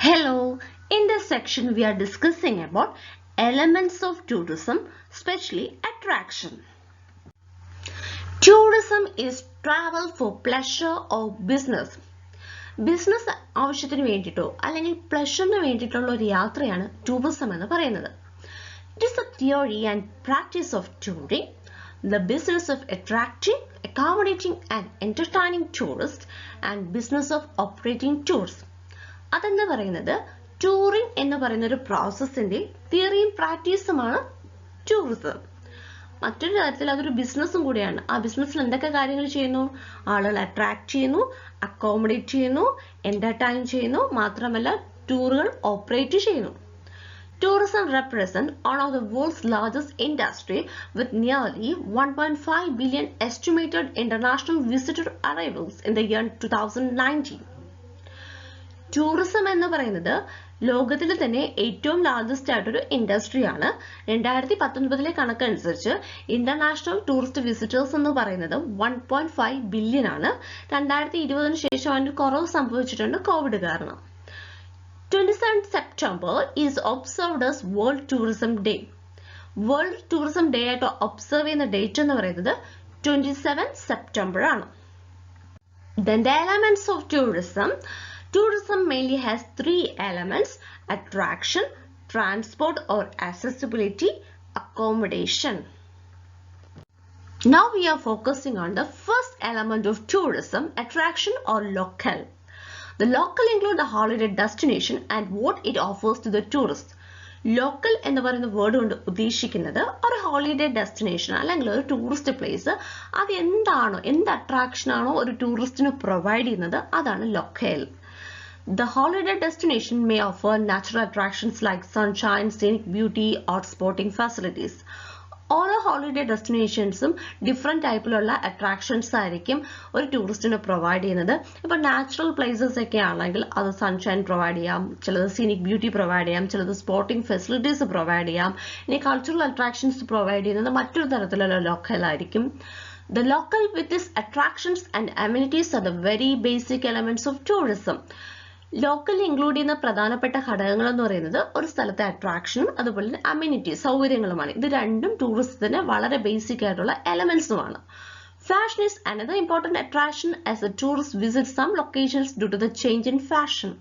Hello, in this section we are discussing about elements of tourism, especially attraction. Tourism is travel for pleasure or business. Business ആവശ്യത്തിന് വേണ്ടിയിട്ടോ അല്ലെങ്കിൽ പ്ലഷറിന് വേണ്ടിയിട്ടുള്ള ഒരു യാത്രയാണ് tourism എന്ന് പറയുന്നത്. It is A theory and practice of touring, the business of attracting, accommodating and entertaining tourists and business of operating tours. അതെന്ന് പറയുന്നത് touring എന്ന് പറയുന്ന ഒരു പ്രോസസ്സിന്റെ തിയറിയും പ്രാക്ടീസുമാണ് ടൂറിസം. മറ്റൊരു തരത്തിൽ അതൊരു ബിസിനസ്സും കൂടിയാണ്. ആ ബിസിനസ്സിൽ എന്തൊക്കെ കാര്യങ്ങൾ ചെയ്യുന്നു? ആളുകൾ അട്രാക്ട് ചെയ്യുന്നു, അക്കോമഡേറ്റ് ചെയ്യുന്നു, എന്റർടൈൻ ചെയ്യുന്നു, മാത്രമല്ല ടൂറുകൾ ഓപ്പറേറ്റ് ചെയ്യുന്നു. Tourism represents one of the world's largest industry with nearly 1.5 billion estimated international visitor arrivals in the year 2019. Tourism എന്ന് പറയുന്നത് ലോകത്തിൽ തന്നെ ഏറ്റവും ലാർജസ്റ്റ് ആയിട്ടൊരു ഇൻഡസ്ട്രിയാണ്. 2019 കണക്കനുസരിച്ച് ഇന്റർനാഷണൽ ടൂറിസ്റ്റ് വിസിറ്റേഴ്സ് എന്ന് പറയുന്നത് 1.5 ബില്യൺ ആണ്. 2020 ശേഷം അതിന് കുറവ് സംഭവിച്ചിട്ടുണ്ട് കോവിഡ് കാരണം. 27 September is observed as World Tourism Day. World Tourism Day ആയിട്ട് ഒബ്സർവ് ചെയ്യുന്ന ഡേറ്റ് എന്ന് പറയുന്നത് 27 September ആണ്. Then the elements of tourism. Tourism mainly has three elements: attraction, transport or accessibility, accommodation. Now we are focusing on the first element of tourism, attraction or locale. The local include the holiday destination and what it offers to the tourist. Local എന്ന് പറയുന്ന word കൊണ്ട് ഉദ്ദേശിക്കുന്നത് ഒരു holiday destination അല്ലെങ്കിൽ ഒരു tourist place, അത് എന്താണോ, എന്ത് അട്രാക്ഷൻ ആണോ ഒരു ടൂറിസ്റ്റിന് പ്രൊവൈഡ് ചെയ്യുന്നത്, അതാണ് ലൊക്കേൽ. The holiday destination may offer natural attractions like sunshine, scenic beauty or sporting facilities. ഓരോ ഹോളിഡേ ഡെസ്റ്റിനേഷൻസും ഡിഫറെൻറ്റ് ടൈപ്പിലുള്ള അട്രാക്ഷൻസ് ആയിരിക്കും ഒരു ടൂറിസ്റ്റിന് പ്രൊവൈഡ് ചെയ്യുന്നത്. ഇപ്പോൾ നാച്ചുറൽ പ്ലേസസ് ഒക്കെ ആണെങ്കിൽ അത് സൺഷൈൻ പ്രൊവൈഡ് ചെയ്യാം, ചിലത് സീനിക് ബ്യൂട്ടി പ്രൊവൈഡ് ചെയ്യാം, ചിലത് സ്പോർട്ടിംഗ് ഫെസിലിറ്റീസ് പ്രൊവൈഡ് ചെയ്യാം. ഇനി കൾച്ചറൽ അട്രാക്ഷൻസ് പ്രൊവൈഡ് ചെയ്യുന്നത് മറ്റൊരു തരത്തിലുള്ള ലോക്കൽ ആയിരിക്കും. The local with its attractions and amenities are the very basic elements of tourism. ലോക്കലിൽ ഇൻക്ലൂഡ് ചെയ്യുന്ന പ്രധാനപ്പെട്ട ഘടകങ്ങൾ എന്ന് പറയുന്നത് ഒരു സ്ഥലത്തെ അട്രാക്ഷനും അതുപോലെ തന്നെ അമ്യൂണിറ്റി സൗകര്യങ്ങളുമാണ്. ഇത് രണ്ടും ടൂറിസത്തിന് വളരെ ബേസിക് ആയിട്ടുള്ള എലമെന്റ്സുമാണ്. Fashion is another important attraction as the tourist visits some locations due to the change in fashion.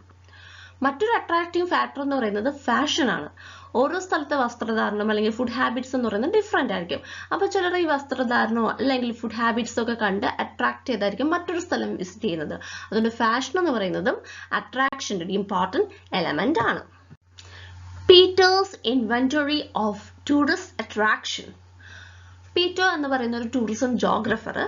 മറ്റൊരു അട്രാക്റ്റീവ് ഫാക്ടർ എന്ന് പറയുന്നത് ഫാഷൻ ആണ്. ഓരോ സ്ഥലത്തെ വസ്ത്രധാരണം അല്ലെങ്കിൽ ഫുഡ് ഹാബിറ്റ്സ് എന്ന് പറയുന്നത് ഡിഫറെന്റ് ആയിരിക്കും. അപ്പോൾ ചിലർ ഈ വസ്ത്രധാരണമോ അല്ലെങ്കിൽ ഫുഡ് ഹാബിറ്റ്സോ ഒക്കെ കണ്ട് അട്രാക്ട് ചെയ്തായിരിക്കും മറ്റൊരു സ്ഥലം വിസിറ്റ് ചെയ്യുന്നത്. അതുകൊണ്ട് ഫാഷൻ എന്ന് പറയുന്നതും അട്രാക്ഷൻ്റെ ഒരു ഇമ്പോർട്ടൻറ്റ് എലമെന്റ് ആണ്. Peter's inventory of tourist attraction. Peter എന്ന് പറയുന്ന ഒരു ടൂറിസം ജോഗ്രഫർ,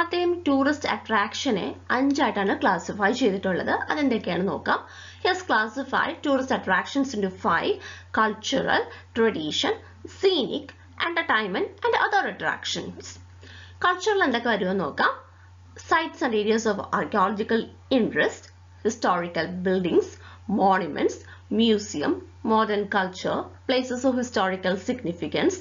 അദ്ദേഹം ടൂറിസ്റ്റ് അട്രാക്ഷനെ 5ആയിട്ടാണ് ക്ലാസിഫൈ ചെയ്തിട്ടുള്ളത്. അതെന്തൊക്കെയാണ് നോക്കാം. He has classified tourist attractions into 5: cultural, tradition, scenic, entertainment and other attractions. Cultural എന്തൊക്കെ വരുമെന്ന് നോക്കാം. Sites and areas of archaeological interest, historical buildings, monuments, museum, modern culture, places of historical significance,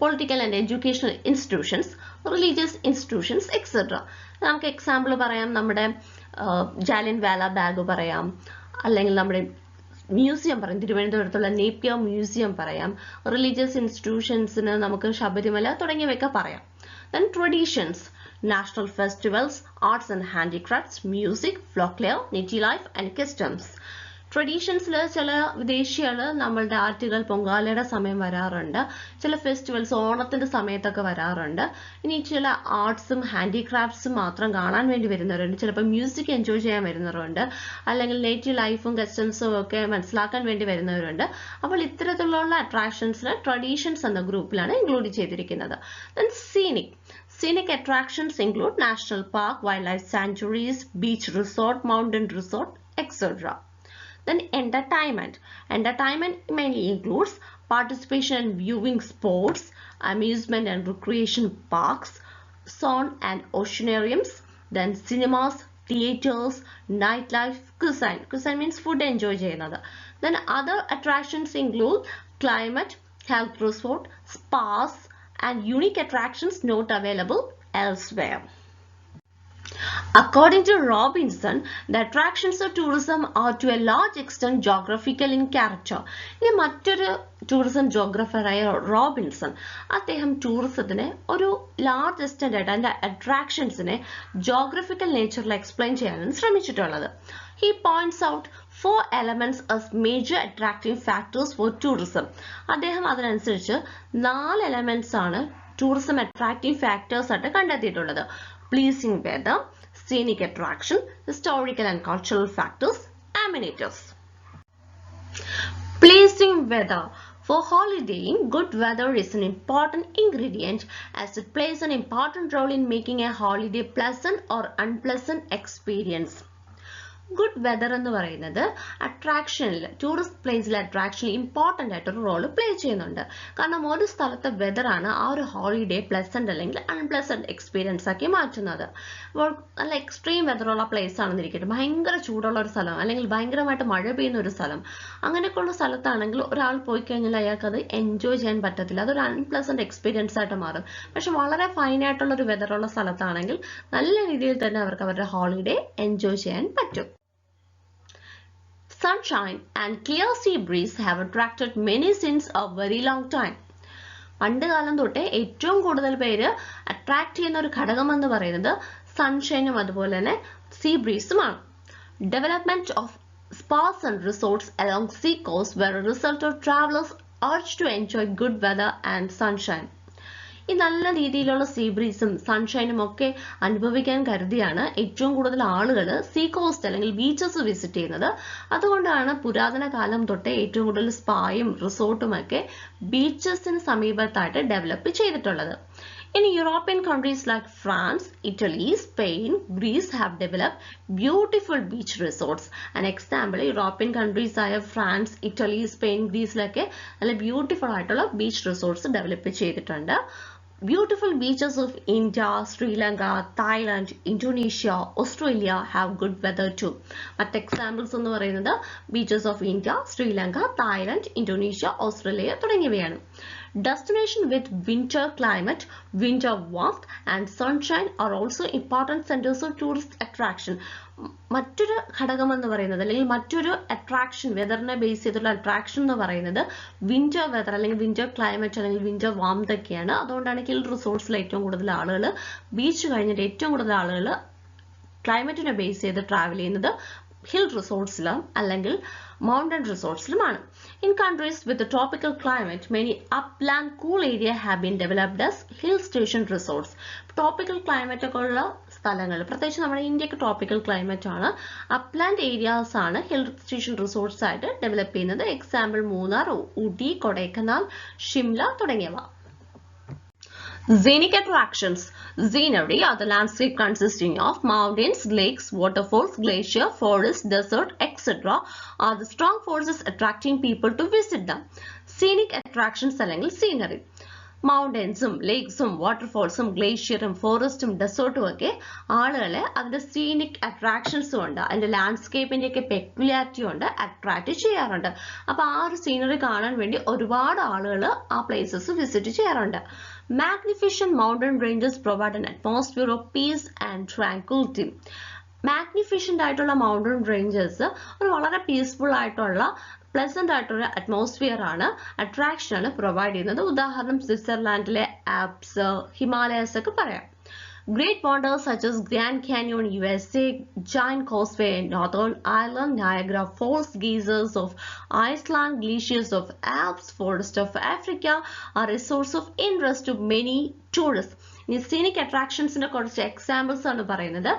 political and educational institutions, religious institutions, etc. നമുക്ക് example പറയാം, നമ്മുടെ ജാലിയൻ വാല bag പറയാം, അല്ലെങ്കിൽ നമ്മുടെ museum പറയാം, തിരുവനന്തപുരത്തുള്ള നേപ്പിയർ മ്യൂസിയം പറയാം, റിലീജിയസ് ഇൻസ്റ്റിറ്റ്യൂഷൻസിന് നമുക്ക് ശബരിമല തുടങ്ങിയവയൊക്കെ പറയാം. Then traditions, national festivals, arts and handicrafts, music, folklore, native life and customs. ട്രഡീഷൻസിൽ ചില വിദേശികൾ നമ്മളുടെ ആറ്റുകൾ പൊങ്കാലയുടെ സമയം വരാറുണ്ട്, ചില ഫെസ്റ്റിവൽസ് ഓണത്തിന്റെ സമയത്തൊക്കെ വരാറുണ്ട്. ഇനി ചില ആർട്സും ഹാൻഡിക്രാഫ്റ്റ്സും മാത്രം കാണാൻ വേണ്ടി വരുന്നവരുണ്ട്, ചിലപ്പോൾ മ്യൂസിക് എൻജോയ് ചെയ്യാൻ വരുന്നവരുണ്ട്, അല്ലെങ്കിൽ നേറ്റീവ് ലൈഫും കസ്റ്റംസും ഒക്കെ മനസ്സിലാക്കാൻ വേണ്ടി വരുന്നവരുണ്ട്. അപ്പോൾ ഇത്തരത്തിലുള്ള അട്രാക്ഷൻസിന് ട്രഡീഷൻസ് എന്ന ഗ്രൂപ്പിലാണ് ഇൻക്ലൂഡ് ചെയ്തിരിക്കുന്നത്. Then scenic. Scenic attractions include national park, wildlife sanctuaries, beach resort, mountain resort, etc. Then entertainment. Entertainment mainly includes participation in viewing sports, amusement and recreation parks, sauna and oceanariums, then cinemas, theaters, nightlife, cuisine. Cuisine means food enjoy ചെയ്യുന്നത്. Then other attractions include climate, health resort, spas and unique attractions not available elsewhere. According to Robinson, the attractions of tourism are to a large extent geographical in character. ഇനി മറ്റൊരു tourism ജോഗ്രഫറായ Robinson അദ്ദേഹം ടൂറിസത്തിനെ ഒരു large extent ആയിട്ട് അതിന്റെ അട്രാക്ഷൻസിനെ geographical നേച്ചറിൽ explain ചെയ്യാനാണ് ശ്രമിച്ചിട്ടുള്ളത്. He points out 4 elements as major attracting factors for tourism. അദ്ദേഹം അതിനനുസരിച്ച് 4 elements ആണ് tourism attracting factors ആയിട്ട് കണ്ടെത്തിയിട്ടുള്ളത്. Pleasing weather, scenic attraction, historical and cultural factors, amenities. Pleasing weather. For holidaying, good weather is an important ingredient as it plays an important role in making a holiday pleasant or unpleasant experience. Good weather എന്ന് പറയുന്നത് അട്രാക്ഷനിൽ tourist പ്ലേസിൽ അട്രാക്ഷനിൽ important ആയിട്ടൊരു role play ചെയ്യുന്നുണ്ട്. കാരണം ഒരു സ്ഥലത്തെ വെതറാണ് ആ ഒരു ഹോളിഡേ പ്ലസന്റ് അല്ലെങ്കിൽ അൺപ്ലസന്റ് എക്സ്പീരിയൻസ് ആക്കി മാറ്റുന്നത്. അപ്പോൾ നല്ല എക്സ്ട്രീം വെതറുള്ള പ്ലേസ് ആണെന്നിരിക്കട്ടെ, ഭയങ്കര ചൂടുള്ള ഒരു സ്ഥലം അല്ലെങ്കിൽ ഭയങ്കരമായിട്ട് മഴ പെയ്യുന്ന ഒരു സ്ഥലം, അങ്ങനെയൊക്കെയുള്ള സ്ഥലത്താണെങ്കിൽ ഒരാൾ പോയി കഴിഞ്ഞാൽ അയാൾക്ക് അത് എൻജോയ് ചെയ്യാൻ പറ്റത്തില്ല, അതൊരു അൺപ്ലസന്റ് എക്സ്പീരിയൻസ് ആയിട്ട് മാറും. പക്ഷെ വളരെ ഫൈനായിട്ടുള്ള ഒരു വെതറുള്ള സ്ഥലത്താണെങ്കിൽ നല്ല രീതിയിൽ തന്നെ അവർക്ക് അവരുടെ ഹോളിഡേ എൻജോയ് ചെയ്യാൻ പറ്റും. Sunshine and clear sea breeze have attracted many since a very long time. പണ്ട് കാലം തൊട്ടേ ഏറ്റവും കൂടുതൽ പേര് അട്രാക്ട് ചെയ്യുന്ന ഒരു ഘടകം എന്ന് പറയുന്നത് സൺഷൈനും അതുപോലെ തന്നെ see ബ്രീസുമാണ്. Development of spas and resorts along sea coast were a result of travelers urged to enjoy good weather and sunshine. ഈ നല്ല രീതിയിലുള്ള സീ ബ്രീസും സൺഷൈനും ഒക്കെ അനുഭവിക്കാൻ കരുതിയാണ് ഏറ്റവും കൂടുതൽ ആളുകൾ സീ കോസ്റ്റ് അല്ലെങ്കിൽ ബീച്ചസ് വിസിറ്റ് ചെയ്യുന്നത്. അതുകൊണ്ടാണ് പുരാതന കാലം തൊട്ടേ ഏറ്റവും കൂടുതൽ സ്പായും റിസോർട്ടും ഒക്കെ ബീച്ചസിന് സമീപത്തായിട്ട് ഡെവലപ്പ് ചെയ്തിട്ടുള്ളത്. In European countries like France, Italy, Spain, Greece have developed beautiful beach resorts. An example, European countries ആയ ഫ്രാൻസ്, ഇറ്റലി, സ്പെയിൻ, ഗ്രീസിലൊക്കെ നല്ല ബ്യൂട്ടിഫുൾ ആയിട്ടുള്ള ബീച്ച് റിസോർട്ട്സ് ഡെവലപ്പ് ചെയ്തിട്ടുണ്ട്. Beautiful beaches of India, Sri Lanka, Thailand, Indonesia, Australia have good weather too. മറ്റ് examples എന്ന് പറയുന്നത് beaches of India, Sri Lanka, Thailand, Indonesia, Australia തുടങ്ങിയവയാണ്. Destination with winter climate, winter warmth and sunshine are also important centers of tourist attraction. മറ്റൊരു ഘടകം എന്ന് പറയുന്നത് അല്ലെങ്കിൽ മറ്റൊരു അട്രാക്ഷൻ വെതറിനെ ബേസ് ചെയ്തിട്ടുള്ള അട്രാക്ഷൻ എന്ന് പറയുന്നത് വിന്റർ വെതർ അല്ലെങ്കിൽ വിന്റർ ക്ലൈമറ്റ് അല്ലെങ്കിൽ വിന്റർ വാംത് ഒക്കെയാണ്. അതുകൊണ്ടാണ് ഹിൽ റിസോർട്ട്സിൽ ഏറ്റവും കൂടുതൽ ആളുകൾ ബീച്ച് കഴിഞ്ഞിട്ട് ഏറ്റവും കൂടുതൽ ആളുകൾ ക്ലൈമറ്റിനെ ബേസ് ചെയ്ത് ട്രാവൽ ചെയ്യുന്നത് ഹിൽ റിസോർട്ട്സിലും അല്ലെങ്കിൽ mountain റിസോർട്ട്സിലുമാണ്. In countries with a tropical climate, many upland cool areas have been developed as hill station resorts. Tropical climate ഒക്കെ ഉള്ള സ്ഥലങ്ങൾ, പ്രത്യേകിച്ച് നമ്മുടെ ഇന്ത്യക്ക് ട്രോപ്പിക്കൽ ക്ലൈമറ്റ് ആണ്, അപ്ലാൻഡ് ഏരിയാസ് ആണ് ഹിൽ സ്റ്റേഷൻ റിസോർട്ട്സ് ആയിട്ട് ഡെവലപ്പ് ചെയ്യുന്നത്. എക്സാമ്പിൾ മൂന്നാർ, ഊട്ടി, കൊടൈക്കനാൽ, ഷിംല തുടങ്ങിയവ. Scenic attractions. Scenery are the landscape consisting of mountains, lakes, waterfalls, glacier, forest, desert, etc. are the strong forces attracting people to visit them. Scenic attractions അല്ലെങ്കിൽ scenery. മൗണ്ടൻസും ലേക്സും വാട്ടർഫോൾസും ഗ്ലേഷ്യറും ഫോറസ്റ്റും ഡെസേർട്ടും ഒക്കെ ആളുകളെ അതിന്റെ scenic അട്രാക്ഷൻസും ഉണ്ട്, അതിന്റെ ലാൻഡ്സ്കേപ്പിന്റെ ഒക്കെ പെക്യുലാരിറ്റി കൊണ്ട് അട്രാക്ട് ചെയ്യാറുണ്ട്. അപ്പൊ ആ ഒരു സീനറി കാണാൻ വേണ്ടി ഒരുപാട് ആളുകൾ ആ പ്ലേസസ് വിസിറ്റ് ചെയ്യാറുണ്ട്. Magnificent mountain ranges provide an atmosphere of peace and tranquility. Magnificent ആയിട്ടുള്ള മൗണ്ടൻ റേഞ്ചസ് ഒരു വളരെ പീസ്ഫുൾ ആയിട്ടുള്ള പ്ലസന്റ് ആയിട്ടുള്ള അറ്റ്മോസ്ഫിയർ ആണ്, അട്രാക്ഷൻ ആണ് പ്രൊവൈഡ് ചെയ്യുന്നത്. ഉദാഹരണം സ്വിറ്റ്സർലാൻഡിലെ ആൽപ്സ്, ഹിമാലയസ് ഒക്കെ പറയാം. Great wonders such as Grand Canyon, USA, Giant Causeway in Northern Ireland, Niagara Falls, geysers of Iceland, glaciers of Alps, forests of Africa are a source of interest to many tourists. ഇനി scenic അട്രാക്ഷൻസിന്റെ കുറച്ച് examples ആണ് പറയുന്നത്.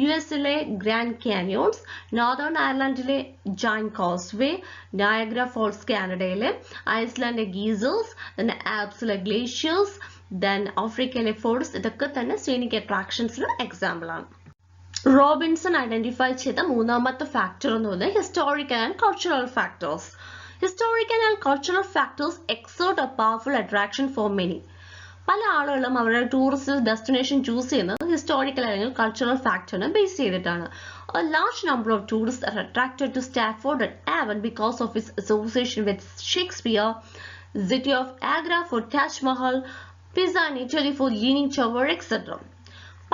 യുഎസിലെ Grand Canyons, Northern അയർലൻഡിലെ Giant Causeway, Niagara Falls കാനഡയിലെ, ഐസ്ലാൻഡിലെ geysers, പിന്നെ ആൽപ്സിലെ ഗ്ലേഷ്യേഴ്സ്, then ആഫ്രിക്കയിലെ ഫോറസ്റ്റ്, ഇതൊക്കെ തന്നെ സീനിക് അട്രാക്ഷൻസിന് എക്സാമ്പിൾ ആണ്. റോബിൻസൺ ഐഡന്റിഫൈ ചെയ്ത മൂന്നാമത്തെ ഫാക്ടർ എന്ന് പറയുന്നത് historical and cultural factors. Historical and cultural factors exert a powerful attraction for many. പല ആളുകളും അവരുടെ ടൂറിസ്റ്റ് ഡെസ്റ്റിനേഷൻ ചൂസ് ചെയ്യുന്നത് ഹിസ്റ്റോറിക്കൽ അല്ലെങ്കിൽ കൾച്ചറൽ ഫാക്ടറിനെ ബേസ് ചെയ്തിട്ടാണ്. A large number of tourists are attracted to Stratford-on-Avon because of its association with Shakespeare, city of Agra for Taj Mahal, Pisa in Italy for Leaning Tower, etc.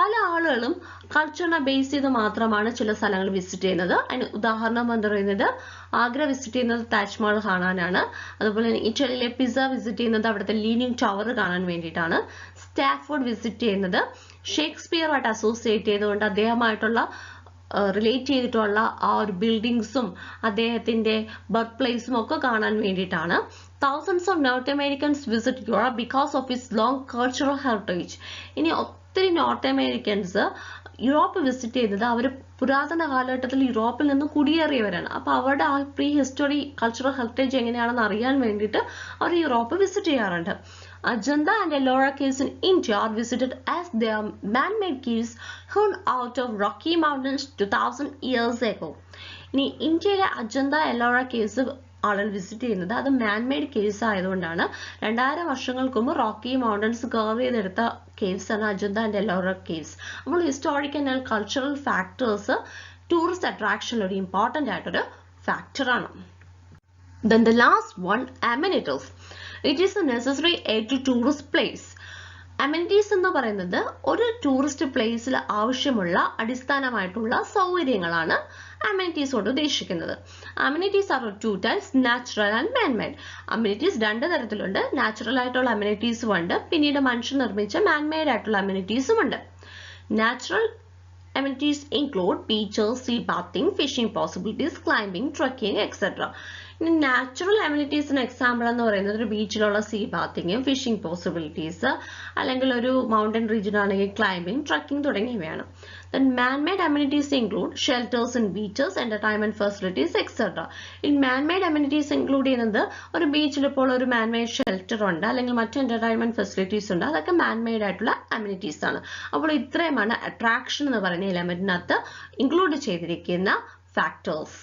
പല ആളുകളും കൾച്ചറിനെ base ചെയ്ത് മാത്രമാണ് ചില സ്ഥലങ്ങൾ visit ചെയ്യുന്നത്. അതിന് ഉദാഹരണം എന്ന് പറയുന്നത് ആഗ്ര വിസിറ്റ് ചെയ്യുന്നത് താജ്മഹൽ കാണാനാണ്. അതുപോലെ തന്നെ ഇറ്റലിയിലെ പിസ വിസിറ്റ് ചെയ്യുന്നത് അവിടുത്തെ ലീനിങ് ടവർ കാണാൻ വേണ്ടിയിട്ടാണ്. സ്റ്റാഫോർഡ് വിസിറ്റ് ചെയ്യുന്നത് ഷേക്സ്പിയറുമായിട്ട് അസോസിയേറ്റ് ചെയ്തുകൊണ്ട് അദ്ദേഹമായിട്ടുള്ള റിലേറ്റ് ചെയ്തിട്ടുള്ള ആ ഒരു ബിൽഡിങ്സും അദ്ദേഹത്തിന്റെ ബർത്ത് പ്ലേസും ഒക്കെ കാണാൻ വേണ്ടിയിട്ടാണ്. Thousands of North Americans visit Europe because of its long cultural heritage. ഇനി ഒത്തിരി നോർത്ത് അമേരിക്കൻസ് യൂറോപ്പ് വിസിറ്റ് ചെയ്യുന്നത് അവർ പുരാതന കാലഘട്ടത്തിൽ യൂറോപ്പിൽ നിന്ന് കുടിയേറിയവരാണ്. അപ്പോൾ അവരുടെ ആ പ്രീ ഹിസ്റ്ററി കൾച്ചറൽ ഹെറിറ്റേജ് എങ്ങനെയാണെന്ന് അറിയാൻ വേണ്ടിയിട്ട് അവർ യൂറോപ്പ് വിസിറ്റ് ചെയ്യാറുണ്ട്. Ajanta and Ellora caves in India are visited as they are man-made caves hewn out of Rocky Mountains 2000 years ago. ഇനി ഇന്ത്യയിലെ അജന്ത എല്ലോറ കേവ്സ് ആളുകൾ വിസിറ്റ് ചെയ്യുന്നത് അത് മാൻമെയ്ഡ് കേവ്സ് ആയതുകൊണ്ടാണ്. 2000 വർഷങ്ങൾക്ക് മുമ്പ് റോക്കി മൗണ്ടൻസ് കവർ ചെയ്തെടുത്ത കേവ്സ് ആണ് അജന്ത ആൻഡ് എല്ലോറ കേവ്സ്. അപ്പോൾ historical and cultural factors tourist അട്രാക്ഷനിൽ ഒരു ഇമ്പോർട്ടൻ്റ് ആയിട്ടൊരു ഫാക്ടറാണ്. Then the last one, amenities. It is a necessary aid to tourist place. അമെനിറ്റീസ് എന്ന് പറയുന്നത് ഒരു ടൂറിസ്റ്റ് പ്ലേസിൽ ആവശ്യമുള്ള അടിസ്ഥാനമായിട്ടുള്ള സൗകര്യങ്ങളാണ് അമെനിറ്റീസ് കൊണ്ട് ഉദ്ദേശിക്കുന്നത്. Amenities are two types, natural and manmade. Amenities രണ്ട് തരത്തിലുണ്ട്. നാച്ചുറൽ ആയിട്ടുള്ള അമെനിറ്റീസും ഉണ്ട്, പിന്നീട് മനുഷ്യൻ നിർമ്മിച്ച മാൻമെയ്ഡ് ആയിട്ടുള്ള അമെനിറ്റീസും ഉണ്ട്. Natural amenities include beaches, sea bathing, fishing possibilities, climbing, trekking, etc. ഇനി നാച്ചുറൽ അമ്യൂണിറ്റീസിന് എക്സാമ്പിൾ എന്ന് പറയുന്നത് ഒരു ബീച്ചിലുള്ള സീ ബാത്തിങ്, ഫിഷിംഗ് പോസിബിലിറ്റീസ്, അല്ലെങ്കിൽ ഒരു മൗണ്ടൻ റീജിയൻ ആണെങ്കിൽ ക്ലൈംബിംഗ്, ട്രക്കിംഗ് തുടങ്ങിയവയാണ്. Then man-made amenities include shelters and beaches, entertainment facilities, etc. In man-made amenities include ചെയ്യുന്നത് ഒരു ബീച്ചിൽ ഇപ്പോൾ ഒരു man-made ഷെൽട്ടർ ഉണ്ട്, അല്ലെങ്കിൽ മറ്റ് entertainment facilities ഉണ്ട്. അതൊക്കെ man-made ആയിട്ടുള്ള amenities ആണ്. അപ്പോൾ ഇത്രയുമാണ് അട്രാക്ഷൻ എന്ന് പറയുന്ന എലമെന്റിനകത്ത് ഇൻക്ലൂഡ് ചെയ്തിരിക്കുന്ന ഫാക്ടേഴ്സ്.